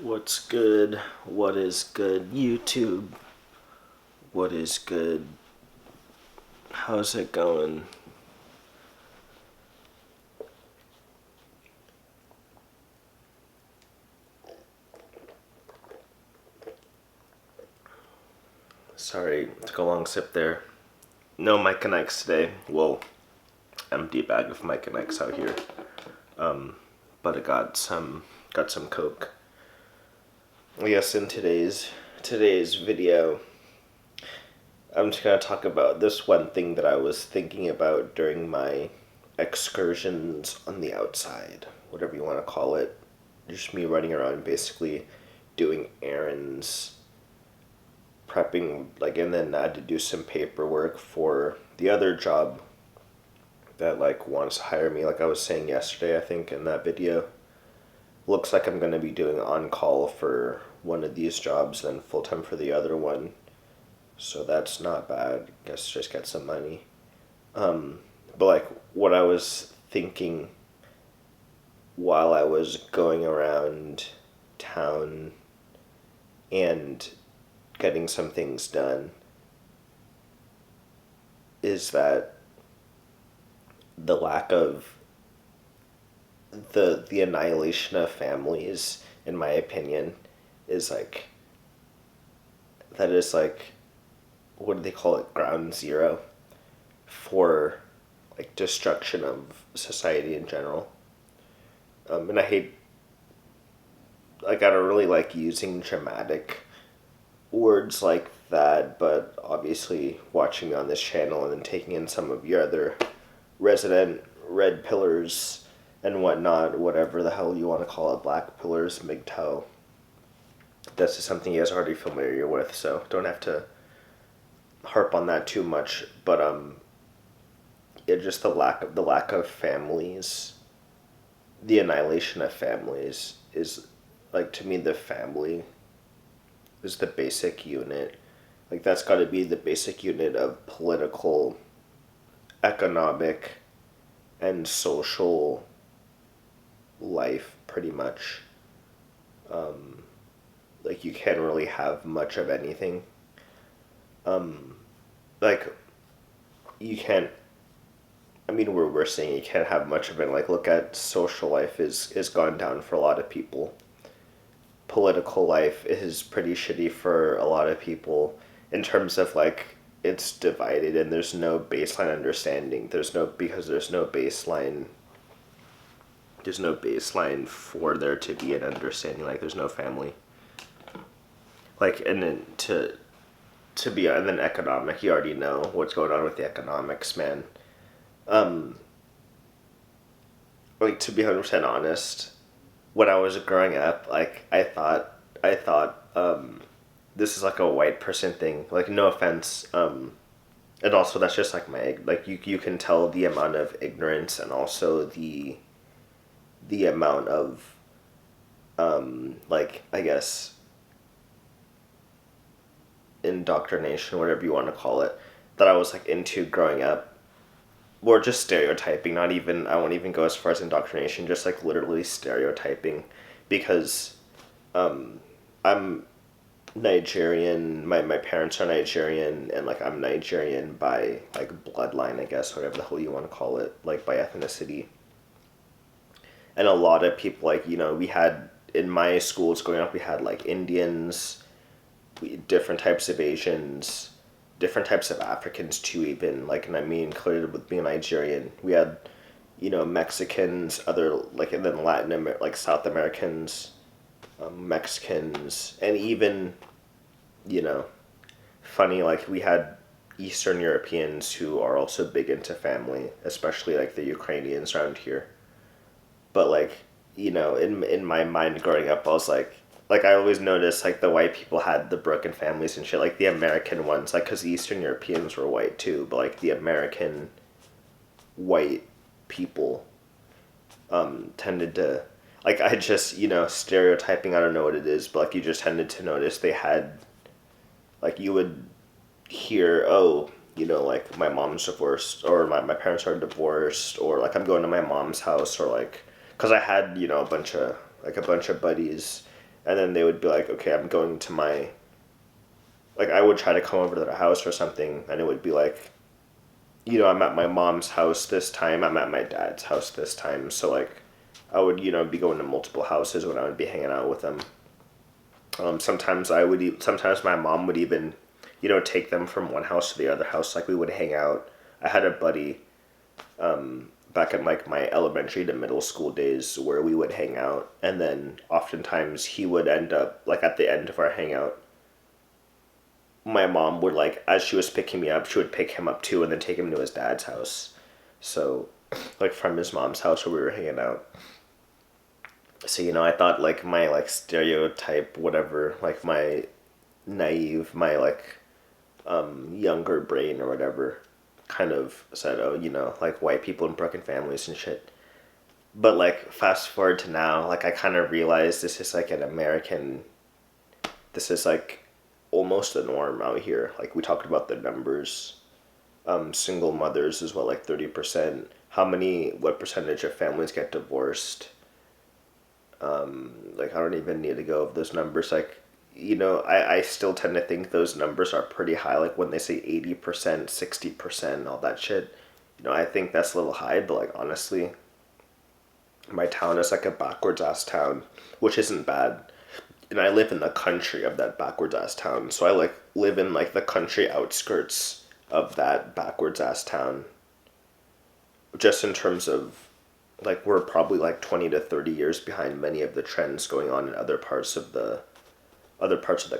What's good? What is good? YouTube. What is good? How's it going? Sorry, took a long sip there. No mic connects today. Well, empty bag of mic connects out here. But I got some Coke. I guess in today's video, I'm just gonna talk about this one thing that I was thinking about during my excursions on the outside, whatever you want to call it. Just me running around basically doing errands, prepping, and then I had to do some paperwork for the other job that wants to hire me, like I was saying yesterday, I think, in that video. Looks like I'm going to be doing on-call for one of these jobs, then full-time for the other one. So that's not bad. Guess just get some money. But what I was thinking while I was going around town and getting some things done is that the lack of the annihilation of families, in my opinion, is what do they call it, ground zero for destruction of society in general. And I hate, I don't really like using dramatic words like that, but obviously watching me on this channel and then taking in some of your other resident red pillars and whatnot, whatever the hell you want to call it, black pillars, mgtow. That's just something you guys are already familiar with, so don't have to harp on that too much. But just the lack of families, the annihilation of families is, to me, the family is the basic unit. That's got to be the basic unit of political, economic, and social life, pretty much. You can't really have much of anything. You can't, we're saying you can't have much of it. Look at social life is gone down for a lot of people. Political life is pretty shitty for a lot of people in terms of it's divided and there's no baseline understanding. There's no baseline for there to be an understanding. There's no family. And then and then economic, you already know what's going on with the economics, man. To be 100% honest, when I was growing up, I thought this is a white person thing. No offense, and also that's just my you can tell the amount of ignorance and also the amount of I guess indoctrination, whatever you want to call it, that I was into growing up. Or just stereotyping, not even, I won't even go as far as indoctrination, just literally stereotyping, because I'm Nigerian, my parents are Nigerian, and I'm Nigerian by bloodline, I guess, whatever the hell you want to call it, by ethnicity. And a lot of people, we had, in my schools growing up, we had Indians, different types of Asians, different types of Africans too, even, and included with being Nigerian. We had, Mexicans, other, and then Latin America, South Americans, Mexicans, and even, funny, we had Eastern Europeans who are also big into family, especially, the Ukrainians around here. But, in my mind growing up, I was I always noticed, the white people had the broken families and shit, the American ones, because the Eastern Europeans were white too, but, the American white people, tended to, I just, stereotyping, I don't know what it is, but, you just tended to notice they had, you would hear, oh, my mom's divorced, or my parents are divorced, or, I'm going to my mom's house, or, because I had, a bunch of buddies and then they would be like, okay, I'm going to my, like, I would try to come over to their house or something, and it would be like, I'm at my mom's house this time, I'm at my dad's house this time, so like, I would, be going to multiple houses when I would be hanging out with them. Sometimes sometimes my mom would even, take them from one house to the other house. Like we would hang out. I had a buddy back in like my elementary to middle school days where we would hang out, and then oftentimes he would end up like at the end of our hangout. My mom would like as she was picking me up, she would pick him up too, and then take him to his dad's house. So, like from his mom's house where we were hanging out. So I thought like my like stereotype whatever, like my naive, my like younger brain or whatever kind of said, oh, like white people and broken families and shit. But like fast forward to now, like I kind of realized this is like this is like almost the norm out here. Like we talked about the numbers. Single mothers is what, like 30%. What percentage of families get divorced? Like I don't even need to go over those numbers. Like, I still tend to think those numbers are pretty high. Like when they say 80%, 60%, all that shit. I think that's a little high, but like honestly, my town is like a backwards ass town, which isn't bad. And I live in the country of that backwards ass town. So I like live in like the country outskirts of that backwards ass town. Just in terms of like we're probably like 20 to 30 years behind many of the trends going on in other parts of the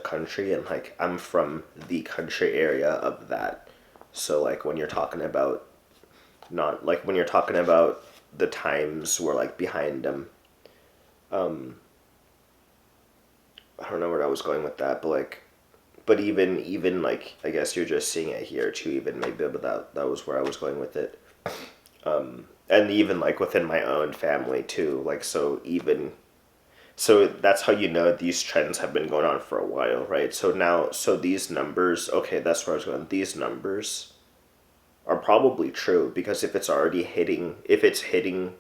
country, and like I'm from the country area of that. So like when you're talking about not like when you're talking about the times we're like behind them. I don't know where I was going with that, but like but even like I guess you're just seeing it here too, even maybe, but that was where I was going with it. And even like within my own family too, like so that's how these trends have been going on for a while, right? So these numbers, okay, that's where I was going. These numbers are probably true because if it's hitting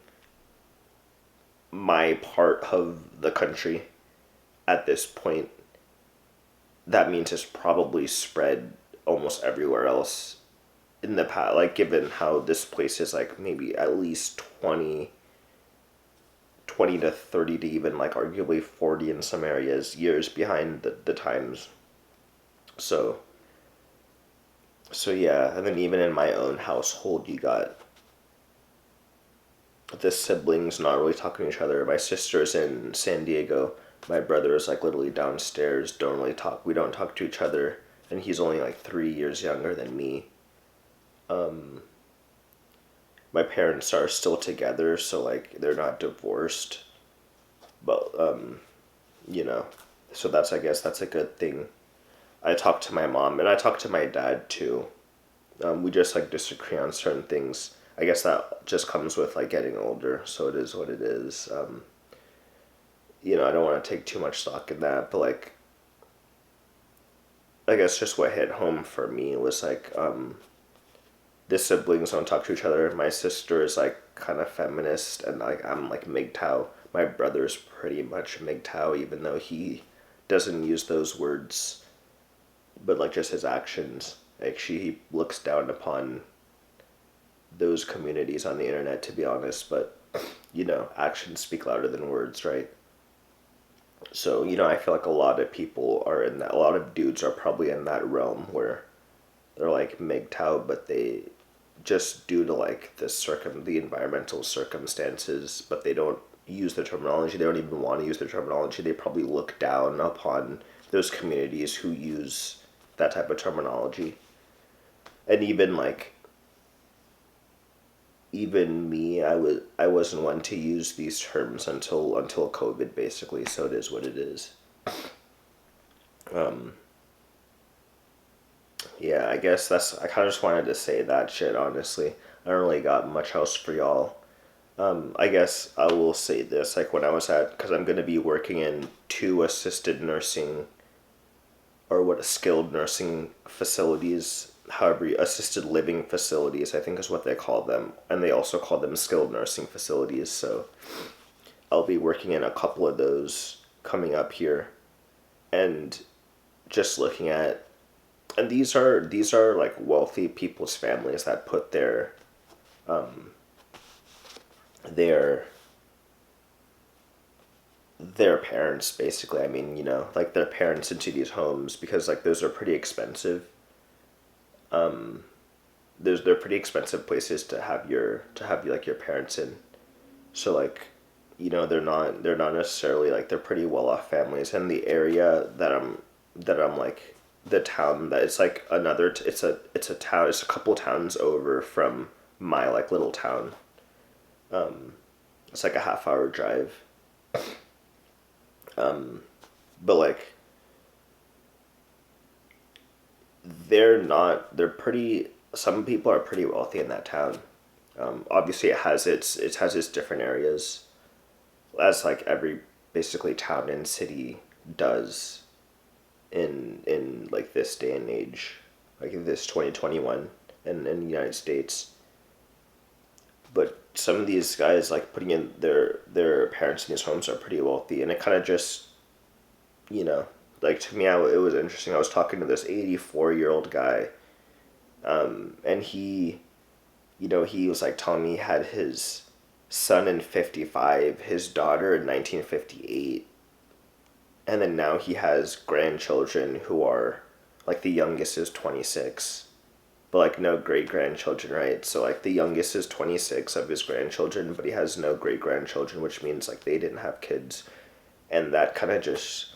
my part of the country at this point, that means it's probably spread almost everywhere else in the past, like given how this place is like maybe at least 20 to 30 to even like arguably 40 in some areas years behind the times. So yeah, and then even in my own household you got the siblings not really talking to each other. My sister's in San Diego. My brother is like literally downstairs, we don't talk to each other, and he's only like 3 years younger than me. My parents are still together, so like they're not divorced, but so I guess that's a good thing. I talk to my mom and I talk to my dad too. We just like disagree on certain things. I guess that just comes with like getting older, so it is what it is. I don't want to take too much stock in that, but like I guess just what hit home for me was like the siblings don't talk to each other. My sister is like kind of feminist, and like I'm like mgtow. My brother's pretty much mgtow, even though he doesn't use those words, but like just his actions. Like he looks down upon those communities on the internet, to be honest. But actions speak louder than words, right? So I feel like a lot of people are in that. A lot of dudes are probably in that realm where they're like mgtow, but they just due to like the environmental circumstances, but they don't use the terminology. They don't even want to use the terminology. They probably look down upon those communities who use that type of terminology. And even me, I wasn't one to use these terms until COVID, basically. So it is what it is. Yeah, I guess I kind of just wanted to say that shit, honestly. I don't really got much else for y'all. I guess I will say this, like when I was because I'm going to be working in 2 assisted nursing, or skilled nursing facilities, however, assisted living facilities, I think is what they call them. And they also call them skilled nursing facilities, so I'll be working in a couple of those coming up here and just looking at, and these are like wealthy people's families that put their their parents, basically, I mean, like their parents into these homes, because like those are pretty expensive. They're pretty expensive places to have like your parents in. So like, they're not necessarily like, they're pretty well off families. And the area that I'm like, the town that it's like it's a town, it's a couple towns over from my like little town. It's like a half-hour drive. But like, they're pretty, some people are pretty wealthy in that town. Obviously it has its different areas, as like every basically town and city does in like this day and age, like in this 2021 in the United States. But some of these guys, like putting in their parents in these homes, are pretty wealthy, and it kind of just, you know like, to me, it was interesting. I was talking to this 84-year-old guy, and he was like telling me he had his son in 55, his daughter in 1958, and then now he has grandchildren who are, like, the youngest is 26, but like no great grandchildren, right? So like the youngest is 26 of his grandchildren, but he has no great grandchildren, which means like they didn't have kids. And that kind of just,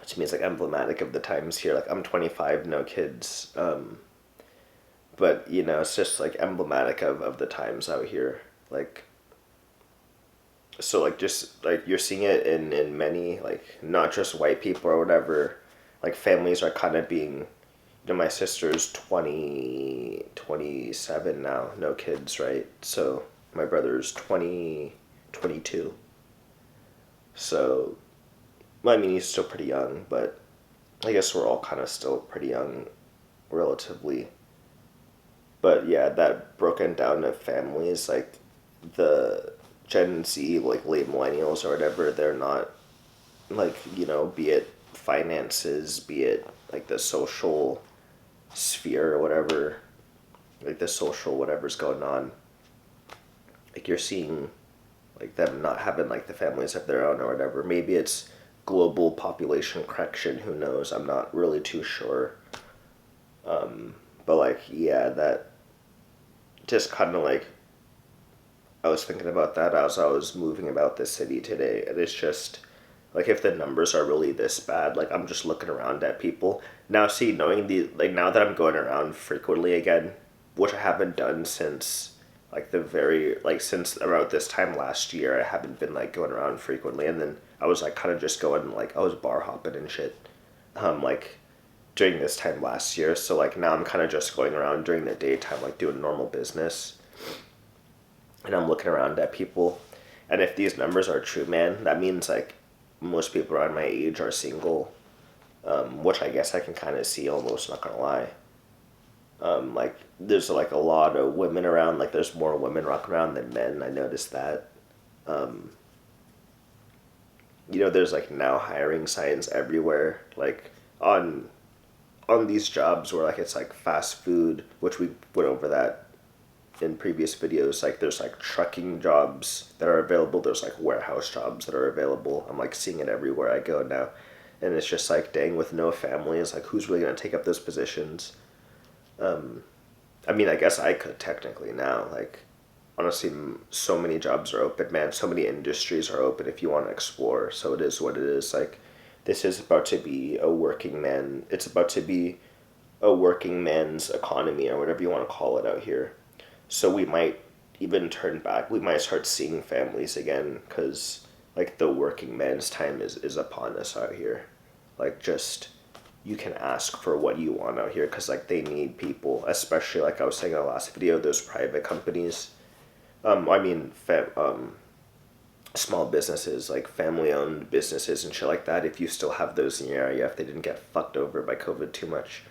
to me, is like emblematic of the times here. Like, I'm 25, no kids. But it's just like emblematic of the times out here. Like, so like, just like you're seeing it in many, like, not just white people or whatever, like families are kind of being, my sister's 27 now, no kids, right? So my brother's 22. So, well, I mean, he's still pretty young, but I guess we're all kind of still pretty young, relatively. But yeah, that broken down to families, like the Gen Z, like late millennials or whatever, they're not, like, be it finances, be it like the social sphere or whatever, like the social whatever's going on. Like, you're seeing like them not having like the families of their own or whatever. Maybe it's global population correction, who knows? I'm not really too sure. But like, yeah, that just kind of like, I was thinking about that as I was moving about this city today, and it's just like, if the numbers are really this bad, like, I'm just looking around at people now. See, knowing now that I'm going around frequently again, which I haven't done since like since around this time last year. I haven't been like going around frequently, and then I was like kind of just going, like, I was bar hopping and shit, like during this time last year. So like now I'm kind of just going around during the daytime, like doing normal business, and I'm looking around at people. And if these numbers are true, man, that means like most people around my age are single, which I guess I can kind of see almost, not gonna lie. Like, there's like a lot of women around, like there's more women rocking around than men. I noticed that. There's like now hiring signs everywhere, like on these jobs where like it's like fast food, which we went over that in previous videos. Like, there's like trucking jobs that are available, there's like warehouse jobs that are available. I'm like seeing it everywhere I go now, and it's just like, dang, with no families, like, who's really gonna take up those positions? I mean, I guess I could technically now. Like, honestly, so many jobs are open, man. So many industries are open if you want to explore. So it is what it is. Like, this is about to be a working man. It's about to be a working man's economy, or whatever you want to call it, out here. So we might even turn back. We might start seeing families again, because like the working man's time is upon us out here. Like, just, you can ask for what you want out here, because like they need people, especially like I was saying in the last video, those private companies. I mean, small businesses, like family owned businesses and shit like that. If you still have those in your area, if they didn't get fucked over by COVID too much,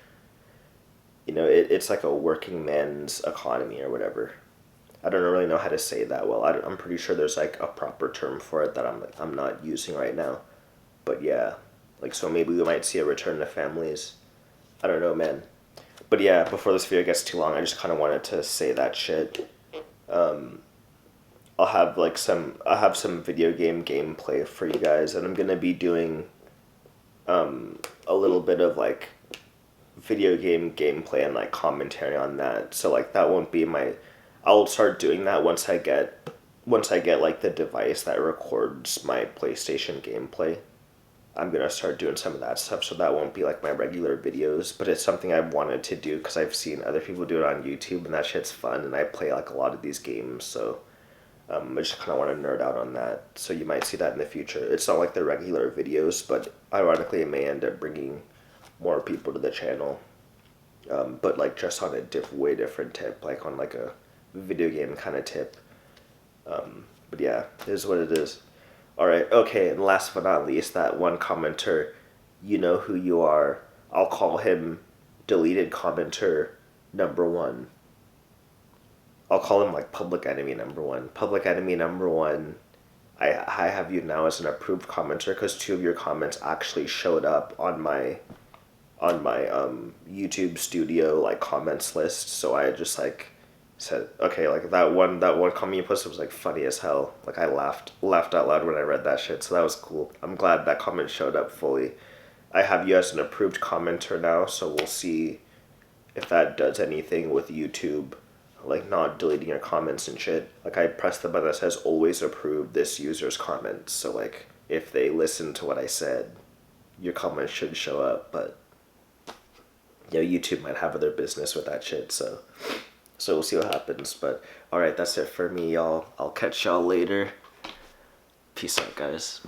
it's like a working man's economy or whatever. I don't really know how to say that well. I'm pretty sure there's like a proper term for it that I'm not using right now. But yeah, like, so maybe we might see a return to families. I don't know, man. But yeah, before this video gets too long, I just kind of wanted to say that shit. I'll have some video game gameplay for you guys, and I'm gonna be doing a little bit of like video game gameplay and like commentary on that. So like that won't be my. I'll start doing that once I get like the device that records my PlayStation gameplay. I'm gonna start doing some of that stuff, so that won't be like my regular videos, but it's something I wanted to do because I've seen other people do it on YouTube, and that shit's fun, and I play like a lot of these games, so I just kind of want to nerd out on that. So you might see that in the future. It's not like the regular videos, but ironically, it may end up bringing more people to the channel, but like just on a way different tip, like on like a video game kind of tip. But yeah, it is what it is. Alright, okay, and last but not least, that one commenter, you know who you are. I'll call him deleted commenter number 1. I'll call him like public enemy number 1. Public enemy number 1, I have you now as an approved commenter because 2 of your comments actually showed up on my YouTube studio like comments list, so I just like said, okay, like that one comment you posted was like funny as hell. Like I laughed out loud when I read that shit, so that was cool. I'm glad that comment showed up fully. I have you as an approved commenter now, so we'll see if that does anything with YouTube, like not deleting your comments and shit. Like I pressed the button that says always approve this user's comments, so like if they listen to what I said, your comment should show up, but yeah, YouTube might have other business with that shit, so we'll see what happens. But alright, that's it for me, y'all. I'll catch y'all later. Peace out, guys.